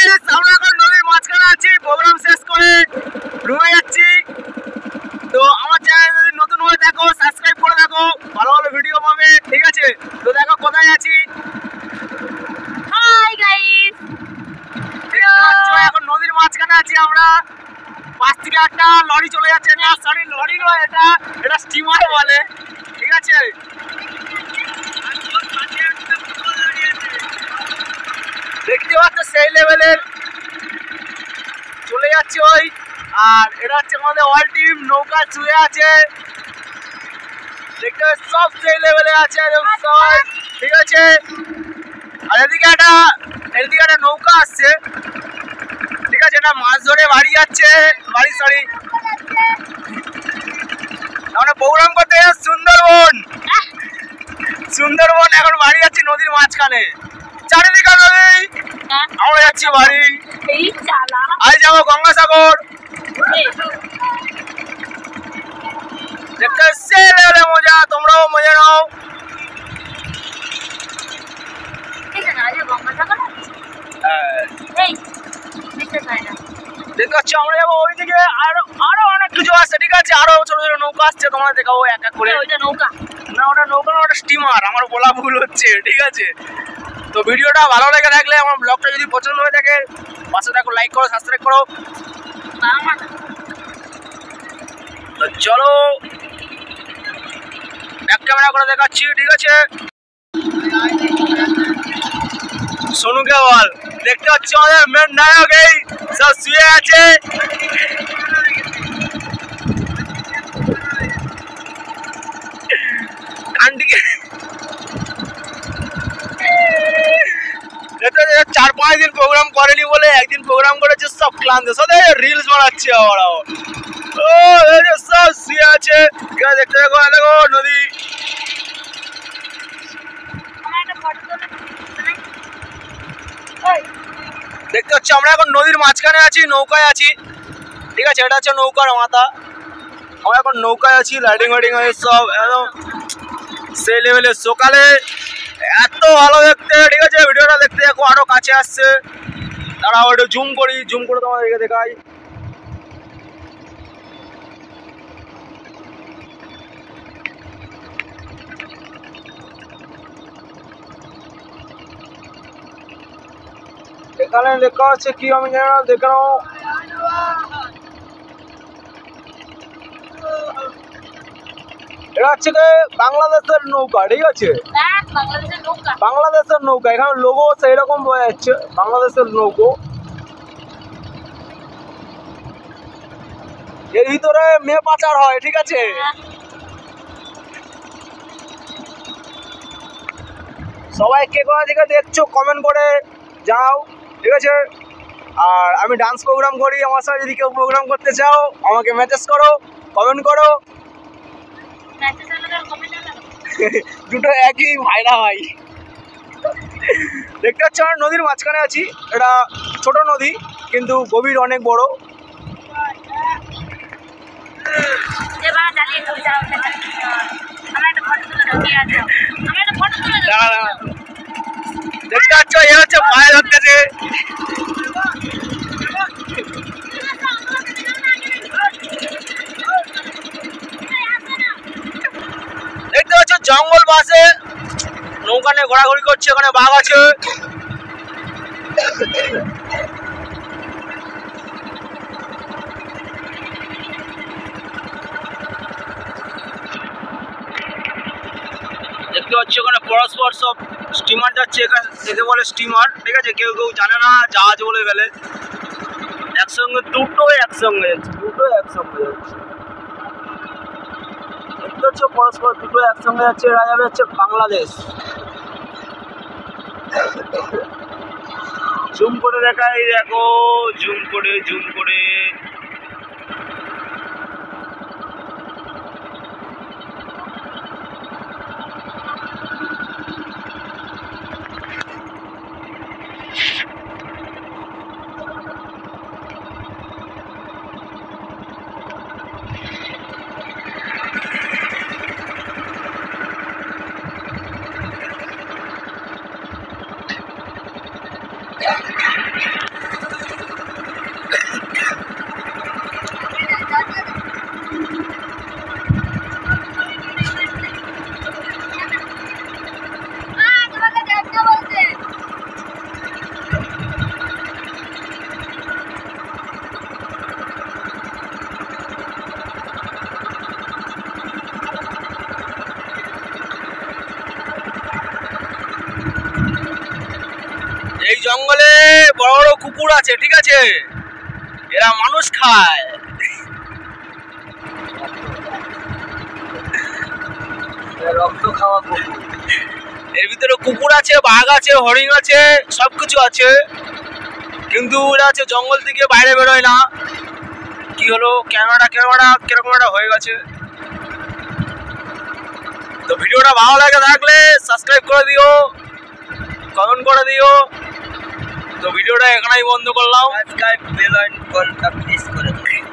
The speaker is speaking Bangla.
গাইস আমরা এখন নদীর মাঝখানে আছি, প্রোগ্রাম শেষ করে রুমে যাচ্ছি। তো আমার চ্যানেল যদি নতুন হয়ে থাকো সাবস্ক্রাইব করে রাখো, ভালো ভালো ভিডিও পাবে, ঠিক আছে? তো দেখো কোথায় আছি। হাই গাইস, এখন নদীর মাঝখানে আছি আমরা। পাশ থেকে একটা লরি চলে যাচ্ছে, না সরি লরি নয়, এটা স্টিমার বলে, ঠিক আছে? দেখতে পাচ্ছ সেই লেভেলের চলে যাচ্ছে ওই। আর এটা হচ্ছে আমাদের অল টিম, নৌকা চুয়ে আছে, দেখতে সব সেই লেভেলে আছে সবাই, ঠিক আছে? আর এদিকে একটা নৌকা আসছে, ঠিক আছে? এটা মাছ ধরে বাড়ি যাচ্ছে, বাড়ি সরি আমরা প্রোগ্রাম করতে সুন্দরবন এখন বাড়ি যাচ্ছি নদীর মাঝখানে, চারিদিকে নদী, আমরা যাচ্ছি বাড়ি। আজ যাবো গঙ্গাসাগর, দেখতে সে লেভেলে মজা, তোমরাও মজা নাও। দেখতে পাচ্ছি আমরা যাবো ওইদিকে, আরো অনেক কিছু আসছে, ঠিক আছে? আরো ছোট ছোট নৌকা আসছে, তোমরা দেখাবো এক এক করে। ওইটা নৌকা না, ওটা নৌকা না, ওটা স্টিমার, আমার বলা ভুল হচ্ছে, ঠিক আছে? তো ভিডিওটা ভালো লেগে থাকলে, আমার ব্লগটা যদি পছন্দ হয়ে থাকে পাশে থাকো, লাইক করো, সাবস্ক্রাইব করো। তো চলো ব্যাক ক্যামেরা করে দেখাচ্ছি, ঠিক আছে? সোনুকে বল, দেখতে পাচ্ছি আমাদের মেন নায়ক এই সব শুয়ে আছে। কানটিকে 4-5 দিন প্রোগ্রাম করেনি বলে একদিন প্রোগ্রাম করেছে, সব ক্লান্ত, সব রিলস বানাচ্ছে আবার। ও সব শুয়ে আছে, দেখতে দেখো নদী। দেখতে হচ্ছে আমরা এখন নদীর মাঝখানে আছি, নৌকায় আছি, ঠিক আছে? এটা হচ্ছে নৌকার মাথা, আমরা এখন নৌকায় আছি, লাইটিং ওয়াইটিং হয়ে সব একদম সেই লেভেলে। সকালে এত ভালো দেখতে, ঠিক আছে? ভিডিওটা দেখতে দেখো আরো কাছে আসছে, দাঁড়াও একটু জুম করে তোমাদেরকে দেখাই। এখানে লেখা আছে কি আমি জানি না, দেখে নাও। এটা হচ্ছে বাংলাদেশের নৌকা, ঠিক আছে? বাংলাদেশের নৌকা, এখানে লোগো সেই রকম বোঝা যাচ্ছে, বাংলাদেশের নৌকো। এর ভিতরে মেয়ে পাচার হয়, ঠিক আছে? সবাই কে কোথা থেকে দেখছো কমেন্ট করে যাও, ঠিক আছে? আর আমি ডান্স প্রোগ্রাম করি, আমার সাথে যদি কেউ প্রোগ্রাম করতে চাও আমাকে মেসেজ করো, কমেন্ট করো। দুটো একই ভাইরা ভাই। দেখতে পাচ্ছ আমরা নদীর মাঝখানে আছি, এটা ছোট নদী কিন্তু গভীর অনেক বড়। দেখতে পাচ্ছ এ হচ্ছে পায়ে ধরতেছে, দেখতে পাচ্ছ জঙ্গল পাশে নৌকা নিয়ে ঘোরাঘুরি করছে, ওখানে বাঘ আছে। দেখতে পাচ্ছি ওখানে পরস্পর সব স্টিমার যাচ্ছে, একে বলে স্টিমার, ঠিক আছে? কেউ কেউ জানে না, জাহাজ বলে ফেলে। একসঙ্গে দুটো একসঙ্গে যাচ্ছে। দেখতে পাচ্ছ পরস্পর দুটো একসঙ্গে যাচ্ছে, এরা যাবে হচ্ছে বাংলাদেশ। জুম করে দেখাই, দেখো জুম করে কুকুর আছে, ঠিক আছে, এরা মানুষ খায়। রক্ত খাওয়া কুকুর। এর ভিতরে কুকুর আছে, বাঘ আছে, হরিণ আছে, সবকিছু আছে, কিন্তু এরা আছে জঙ্গল থেকে বাইরে বেরোয় না। কি হলো, ক্যামেরা কিরকম একটা হয়ে গেছে। তো ভিডিওটা ভালো লাগে থাকলে সাবস্ক্রাইব করে দিও, কমেন্ট করে দিও। তো ভিডিওটা এখানেই বন্ধ করলাম। সাবস্ক্রাইব বেল আইকনটা প্রেস করে দিও।